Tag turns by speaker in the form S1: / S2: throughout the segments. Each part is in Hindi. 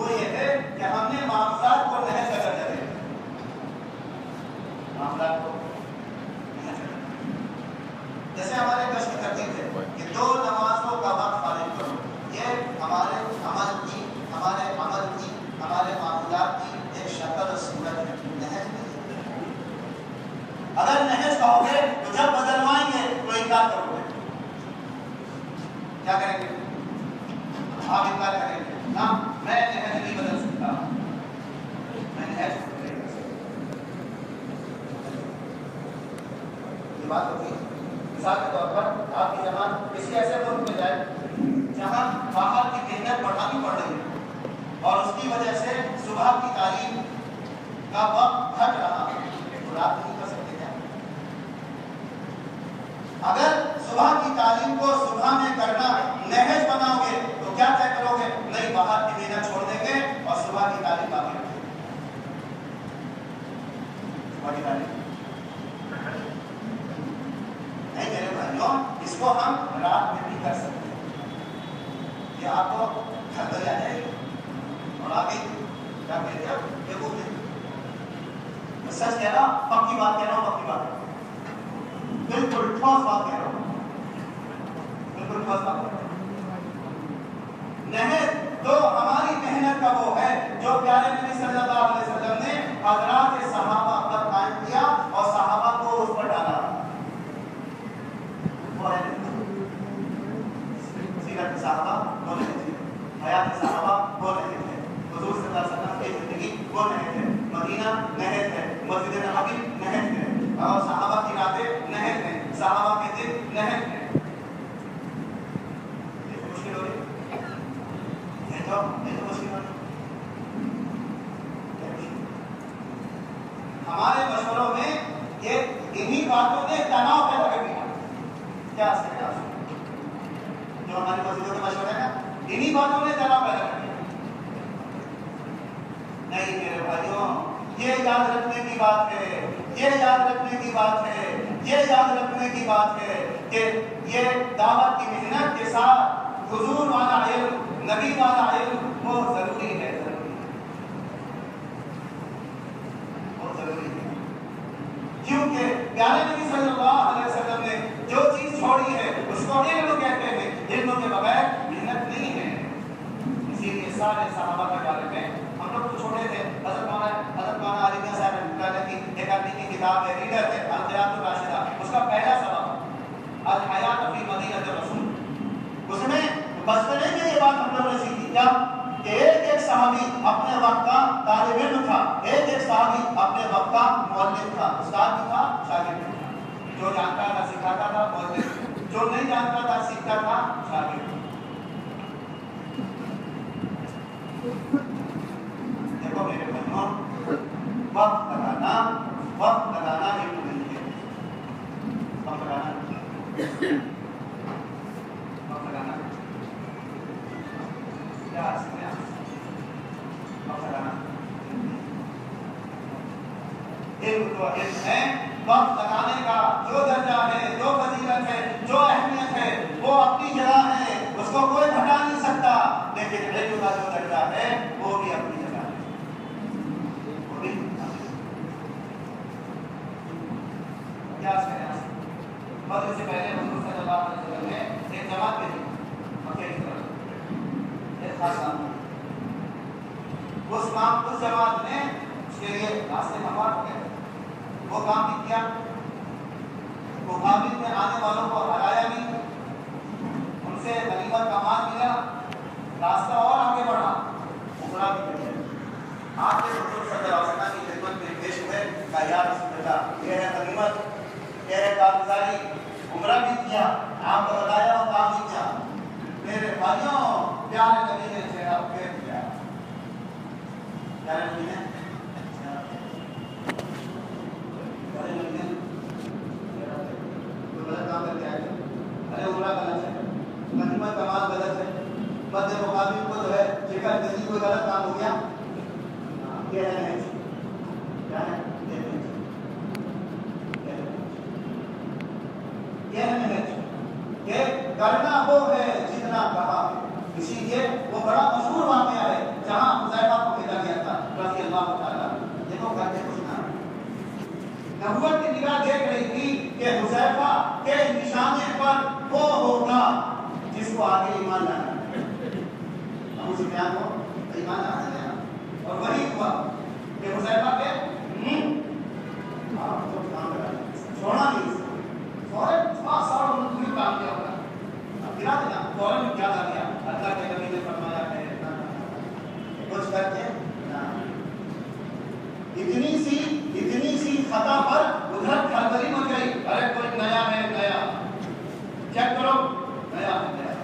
S1: वो ये है कि हमने मामलात को नहज का दर्जा दे दिया, मामलात को नहज का दर्जा। जैसे हमारे कश्म तरतीब है कि 2 नमाजों का वक्त फारिग करो, ये हमारे अमल की, हमारे मामलात की एक शक्ल और सूरत है, नहज नहीं। अगर नहज कहोगे तो जब बदलवाएंगे तो इनकार करोगे, क्या करेंगे? आप इनकार करेंगे ना, मैं नहज नहीं बदल सकता, मैं नहज नहीं कर सकता। ये बात होती है। मिसाल के तौर पर आपकी जमात किसी ऐसे मुल्क में जाए जहां बाहर की मेहनत बढ़ानी पड़ रही है और उसकी वजह से सुबह की तालीम का वक्त घट रहा है, तो रात नहीं कर सकते क्या? अगर सुबह की तालीम को सुबह में करना नहज बनाओगे तो क्या तय करोगे? नहीं, बाहर की मेहनत छोड़ देंगे और सुबह की तालीम बाकी रखेंगे। सुबह की तालीम नहीं मेरे भाइयों, इसको हम रात में भी कर सकते हैं। ये आपको खबर आ जाएगी और आगे क्या कहते हैं, देखो मैं सच कह रहा हूं, पक्की बात कह रहा हूं, पक्की बात, बिल्कुल ठोस बात कह रहा हूं, बिल्कुल ठोस बात कह रहा हूं। नहज तो हमारी मेहनत का वो है जो प्यारे नबी सल्लल्लाहु अलैहि वसल्लम ने हज़रात सहाबा पर कायम किया और सहाबा को उस पर डाला। वो है सीरत सहाबा, वो नहज है, हयात सहाबा, वो नहज है, हुजूर सल्लल्लाहु अलैहि वसल्लम की जिंदगी वो नहज है, मदीना नहज है, मस्जिद नबवी नहज है, और सहाबा की रातें नहज है, सहाबा के दिन नहज है। ये मुश्किल हो रही है, ये तो मुश्किल हो रही है। हमारे मशवरों में ये इन्हीं बातों ने तनाव पैदा कर दिया। क्या जो हमारी मस्जिदों के मशवरे हैं ना, इन्हीं बातों ने तनाव पैदा कर दिया। नहीं मेरे भाइयों, ये याद रखने की बात है, ये याद रखने की बात है, ये याद रखने की बात है कि ये दावत की मेहनत के साथ हुजूर वाला इल्म, नबी वाला इल्म वो जरूरी है, बहुत जरूरी है। क्योंकि प्यारे नबी सल्लल्लाहु अलैहि वसल्लम ने जो चीज छोड़ी है उसको इल्म कहते हैं, इल्म के बगैर मेहनत नहीं है। इसीलिए सारे सहाबा के बारे में हम लोग तो छोटे थे, हज़रत मौलाना अली मियां साहब की एक आदमी की किताब है, रीडर है, अल-हयातुर राशिदा, उसका पहला सबक अल-हयात फी मदीनत रसूल, उसमें बचपने में ये बात हम लोगों ने सीखी क्या कि एक सहाबी अपने वक्त का तालिब इल्म था, एक सहाबी अपने वक्त का मुअल्लिम था, उस्ताद भी था, शागिर्द भी था, जो जानता था सिखाता था, मुअल्लिम, जो नहीं जानता था सीखता था, शागिर्द। देखो मेरे भाइयों, वक्त लगाना इल्म नहीं है, वक्त लगाना क्या इल्म तो इल्म है, वक्त लगाने का जो दर्जा है, जो फजीलत है, जो अहमियत है, वो अपनी जगह है, उसको कोई घटा नहीं सकता। लेकिन इल्म का जो दर्जा है वो भी अपनी जगह है, वो भी क्या बदल से पहले हुजूर सल्लल्लाहु अलैहि वसल्लम ने एक जमात भेजी मक्के की तरफ, एक खास काम। उस जमात ने उसके लिए रास्ते हमवार हो गए, वो काम भी किया, मुकाबिल में आने वालों को हराया नहीं, उनसे गनीमत का माल मिला, रास्ता और आगे बढ़ा, उमरा भी किया। आपके हुजूर सल्लल्लाहु अलैहि वसल्लम की खिदमत में पेश हुए, कहा या रसूल अल्लाह, ये है गनीमत, ये है कामजारी, उमरा भी किया, आपको बताया और काम भी किया। मेरे भाइयों, प्यारे नबी ने चेहरा फेर दिया, प्यारे नबी ने गलत काम करके आए, अरे उमरा गलत है, गनीमत का माल गलत है, मध्य मुकाबिल को जो है जिक्र गजी कोई गलत काम हो गया, ये है नहीं, क्या है ये है, ये करना वो है जितना कहा है। इसीलिए वो बड़ा मशहूर वाक़या है जहाँ सुफियान को ईमान आ गया और वही हुआ कि हुज़ैफा के आप तो काम करा छोड़ा नहीं फौरन फौरन उन्होंने काम किया होगा अब गिरा देना फौरन क्या आ गया अल्लाह के नबी ने फरमाया है कुछ करके ना इतनी सी खता पर उधर खलबली मच गई अरे कोई नया है नया चेक करो नया है नया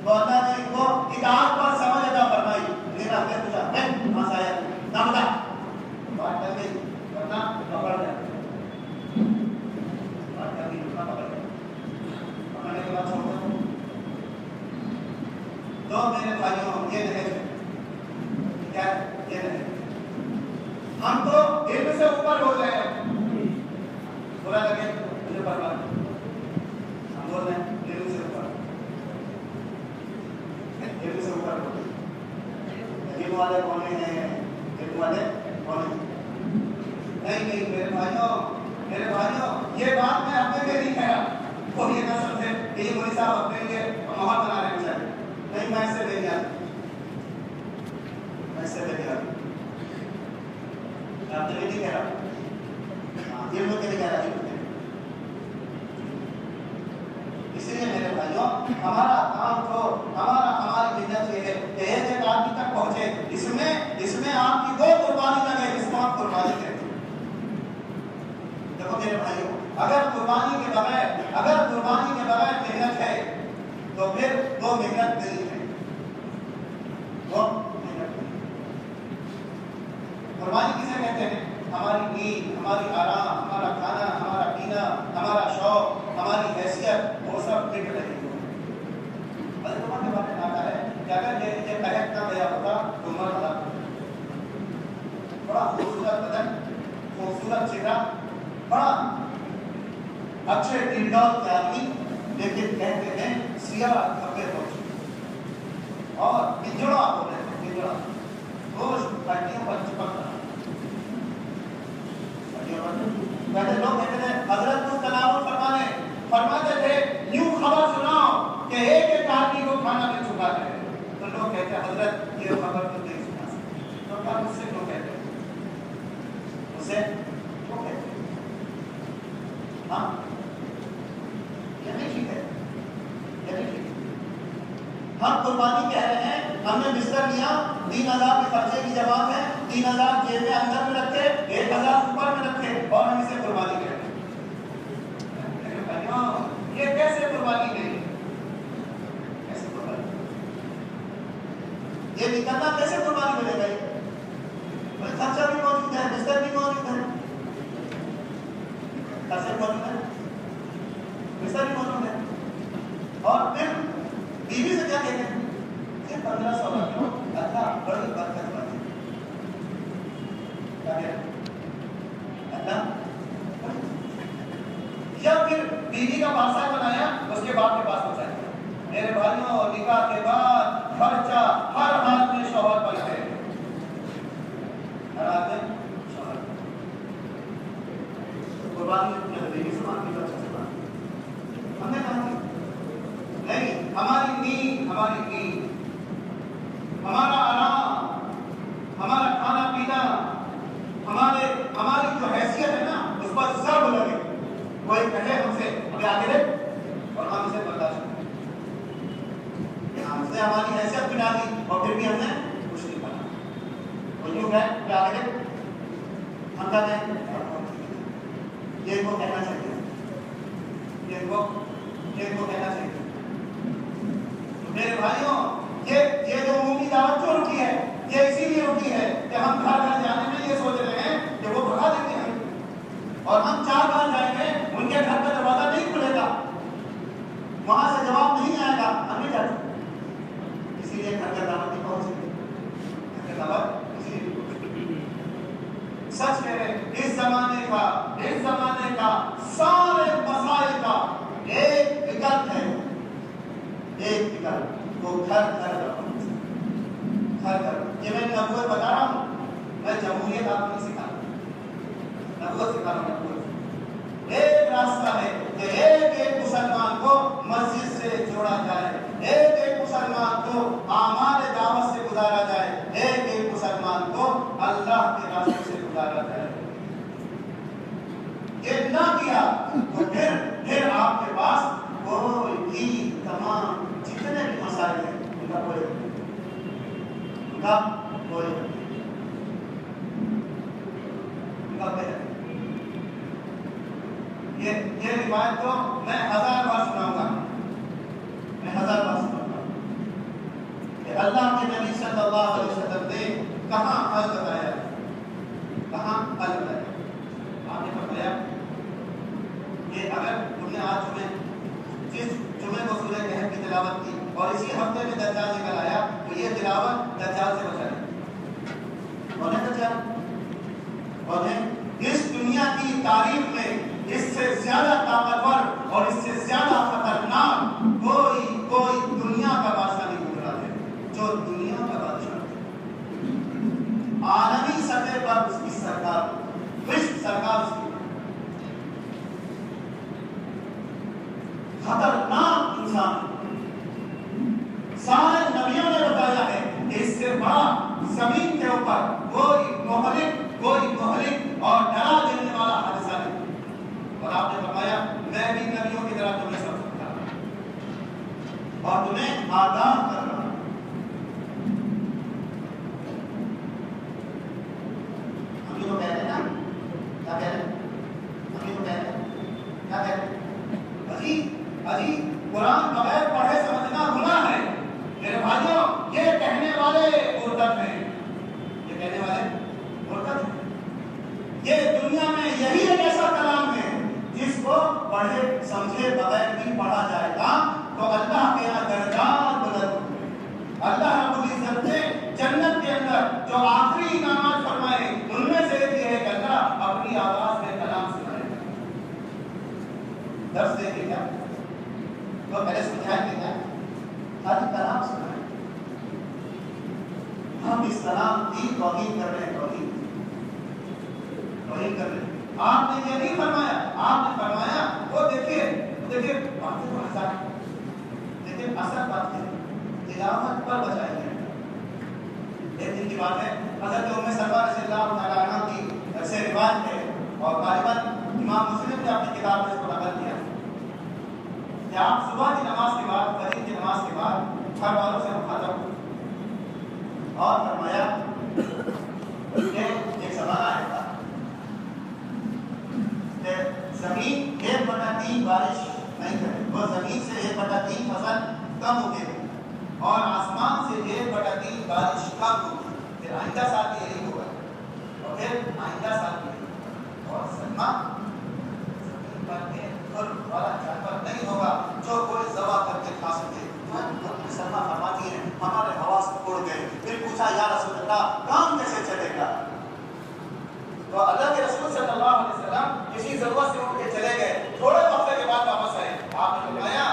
S1: तो अल्लाह ने इनको इताअत पर समझ अता फरमाई मेरा है तुझा है वहां से आया ना बता बात कर गई वरना पकड़ ले बात कर गई वरना पकड़ ले पकड़ने के बाद छोड़ दो तो मेरे भाइयों ये दहेज क्या ये दहेज हम तो इल्म से ऊपर हो गए बुरा लगे मुझे परवाह नहीं हम बोल रहे हैं इल्म से ऊपर हो गए इल्म वाले कौन हैं इल्म वाले कौन हैं नहीं मेरे भाइयों ये बात मैं अपने लिए नहीं कह रहा वो ये ना समझे कि ये मोदी साहब अपने लिए माहौल बना रहे हैं नहीं मैं इससे ले गया आप तो नहीं कह रहा ये लोग नहीं कह रहा इसलिए मेरे भाइयों हमारा काम तो हमारी मिन्नत ये है कि एक आदमी तक पहुंचे इसमें आपकी दो कुर्बानी लगे इसको आप कुर्बानी कहते हैं देखो मेरे भाइयों अगर कुर्बानी के बगैर मेहनत है तो फिर वो मेहनत नहीं है वो कुर्बानी किसे कहते हैं हमारी नींद हमारी आराम हमारा खाना हमारा पीना हमारा शौक हमारी हैसियत वो सब मिट रही हो के बारे में आता है कि अगर ये बहक ना गया होता तो मर हलाक बड़ा खूबसूरत बदन खूबसूरत चेहरा बड़ा अच्छे दिलदार के आदमी लेकिन कहते हैं सिया कपड़े पहुंचे और पिंजड़ा बोले पिंजड़ा रोज हड्डियों पर चिपक रहा पहले लोग कहते थे हजरत को तनावुल फरमाते थे यूं खबर सुनाओ कि एक आदमी को खाना मिल चुका है तो लोग कहते हैं हजरत ये खबर तो नहीं सुना सकते तो क्या मुझसे क्यों कहते हैं मुझसे क्यों कहते हैं हाँ ये नहीं ठीक है ये नहीं ठीक है हम कुर्बानी कह रहे हैं हमने बिस्तर लिया 3000 के खर्चे की जवाब है 3000 जेब में अंदर में रखे 1000 ऊपर में रखे और हम इसे कुर्बानी कह रहे हैं ये कैसे कुर्बानी गई कैसे कुर्बानी ये निकलना कैसे कुर्बानी मिलेगा ये खर्चा भी मौजूद है बिस्तर भी मौजूद है खर्चा मौजूद है बिस्तर भी मौजूद है और फिर बीवी से क्या कहते हैं 1500 अल्लाह बड़ी बरकत वाली अल्लाह या फिर बीवी का पासा बनाया उसके बाप के पास पहुंचाया मेरे भाइयों और निकाह के बाद खर्चा हर हाल में शौहर पर है हर हाल में शौहर कुर्बानी बीवी से मांगी तो अच्छा से मांगी हमने कहा नहीं हमारी नींद हमारा आराम हमारा खाना पीना हमारी जो हैसियत है ना उस पर सब लगे कोई कहे हमसे हमें आगे दे और हम इसे बर्दाश्त करें हमसे हमारी हैसियत बिना दी और फिर भी हमने कुछ नहीं बना वो यूं है कि आगे दे हम कहते हैं ये इनको कहना चाहिए ये इनको कहना चाहिए मेरे भाइयों ये जो मुंह की दावत क्यों रुकी है ये इसीलिए रुकी है कि हम घर जाने में ये सोच रहे हैं कि वो भगा देंगे हमें और हम 4 बार जाएंगे उनके घर का दरवाजा नहीं खुलेगा वहां से जवाब नहीं आएगा हम नहीं जाते इसीलिए घर का दावत नहीं पहुंचेगी घर का दावत इसीलिए सच कह रहे इस जमाने का सारे मसाइल का एक विकल्प है वो घर ये मैं नबूवत बता रहा हूँ मैं जमहूरियत आपको नहीं सिखा नबूवत सिखा रहा हूँ एक रास्ता है कि एक मुसलमान को मस्जिद से जोड़ा जाए एक मुसलमान को आमाल दावत से गुजारा जाए, एक मुसलमान को अल्लाह के रास्ते से गुजारा जाए। ये ना किया तो फिर आपके पास कोई भी तमाम जितने भी मसाइल हैं उनका कोई ये रिवायत तो मैं 1000 बार सुनाऊंगा, कि अल्लाह के नबी सल्लल्लाहु अलैहि वसल्लम ने कहाँ हल बताया, आपने बताया कि अगर तुमने आज जिस जुमे को सूरह कहफ की तिलावत की और इसी हफ्ते में दज्जाल निकल आया तो ये तिलावत दज्जाल से बचाएगी। और इस दुनिया की तारीफ में इससे ज्यादा ताकतवर और इससे ज्यादा खतरनाक कोई दुनिया का बादशाह नहीं गुजरा है, जो दुनिया का बादशाह आलमी सतह पर उसकी सरकार, विश्व सरकार उसकी खतरनाक इंसान। सारे नबियों ने बताया है कि इससे बड़ा जमीन के ऊपर कोई मोहलिक और डरा देने वाला हादसा नहीं। और आपने बताया मैं भी नबियों की तरह तुम्हें सब और तुम्हें आगाह कर रहा हूं। हम लोग कहते हैं ना, क्या कह रहे हैं, अजी कुरान बगैर पढ़े समझना गुनाह है। मेरे भाइयों, ये कहने वाले मुर्तद हैं, ये दुनिया में यही एक ऐसा कलाम है जिसको पढ़े समझे बगैर भी पढ़ा जाएगा तो अल्लाह के यहाँ दर्जात बुलंद होंगे। अल्लाह रब्बुल इज्जत ने जन्नत के अंदर जो आखिरी इनामात फरमाए उनमें से एक है कि अल्लाह अपनी आवाज में कलाम सुनाएगा। दर्स देंगे क्या तो पहले समझाएंगे क्या, खाली कलाम सुनाए। हम इस कलाम की तौहीद कर रहे हैं, तौहीद कर रहे हैं। आपने ये नहीं फरमाया, आपने फरमाया वो देखिए बातें तो आसान है, लेकिन असल बात है तिलावत पर बचाएंगे। एक दिन की बात है, हज़रत उम्मे सलमा रज़ियल्लाहु तआला अन्हा की से रिवायत है और गालिबन इमाम मुस्लिम ने अपनी किताब में इसको नकल किया कि आप सुबह की नमाज के बाद, फजर की नमाज के बाद घर वालों से मुखातब और फरमाया कि एक ज़माना आएगा कि जमीन 1/3 बारिश नहीं करे, वो जमीन से 1/3 फसल कम उगेगी और आसमान से 1/3 बारिश कम होगी। फिर आइंदा साल भी यही होगा और फिर आइंदा साल भी और सलमा जमीन पर वाला जानवर नहीं होगा जो कोई ज़बा करके खा सके। सलमा फरमाती है हमारे हवास उड़ गए। फिर पूछा या रसूल अल्लाह काम कैसे चलेगा? तो अल्लाह के रसूल सल्लल्लाहु अलैहि वसल्लम किसी जरूरत से उठ के चले गए, थोड़े वक्त के बाद वापस आए। आपने बताया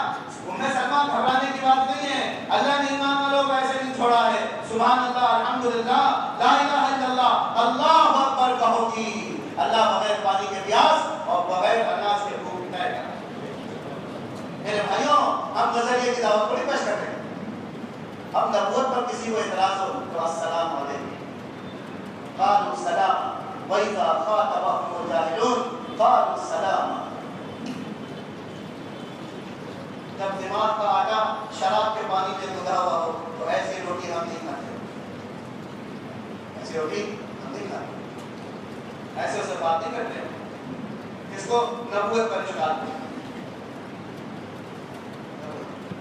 S1: उम्मे सलमा घबराने की बात नहीं है, अल्लाह ने ईमान वालों को ऐसे नहीं छोड़ा है। सुभान अल्लाह, अल्हम्दुलिल्लाह, ला इलाहा इल्लल्लाह, अल्लाहु अकबर कहोगी। अल्लाह बगैर पानी के प्यास और बगैर अनाज के भूख मिटाएगा। मेरे भाइयों, हम नजरिए की दावत थोड़ी पेश करते हैं। हम नबूवत पर किसी को इतराज हो तो अस्सलाम वालेकुम क़ालू सलाम व इज़ा ख़ातबहुमुल जाहिलून क़ालू सलाम। जब दिमाग का आटा शराब के पानी में गुदा हुआ हो तो ऐसी रोटी हम नहीं खाते, ऐसी रोटी हम नहीं खाते, ऐसे उसे बात नहीं करते, इसको नबूवत पर निकालते।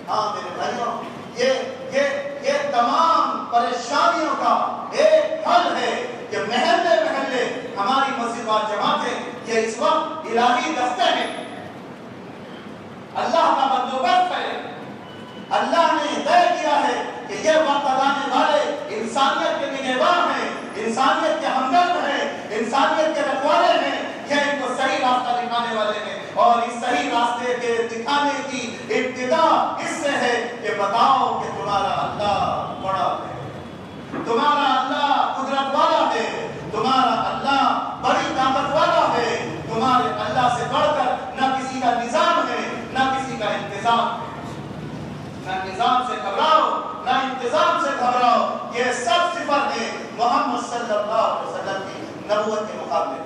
S1: हाँ मेरे भाइयों, ये तमाम परेशानियों का एक हल है कि महल्ले महल्ले हमारी मस्जिद व जमातें ये इस वक्त इलाही दस्ते हैं, अल्लाह का बंदोबस्त है। अल्लाह ने तय किया है कि ये वक्त आने वाले इंसानियत के निगहबान हैं, इंसानियत के हमदर्द हैं, इंसानियत के रखवाले हैं, ये इनको सही रास्ता दिखाने वाले हैं। और इस सही रास्ते के दिखाने की इब्तिदा इससे है कि बताओ कि तुम्हारा अल्लाह बड़ा है, तुम्हारा अल्लाह कुदरत वाला है, तुम्हारा अल्लाह बड़ी ताकत वाला है, तुम्हारे अल्लाह से बढ़कर न किसी का निजाम है न किसी का इंतजाम है। न निजाम से घबराओ इंतजाम से घबराओ। ये सब सिफर है मोहम्मद सल्लल्लाहु अलैहि वसल्लम की नबूवत के मुकाबले।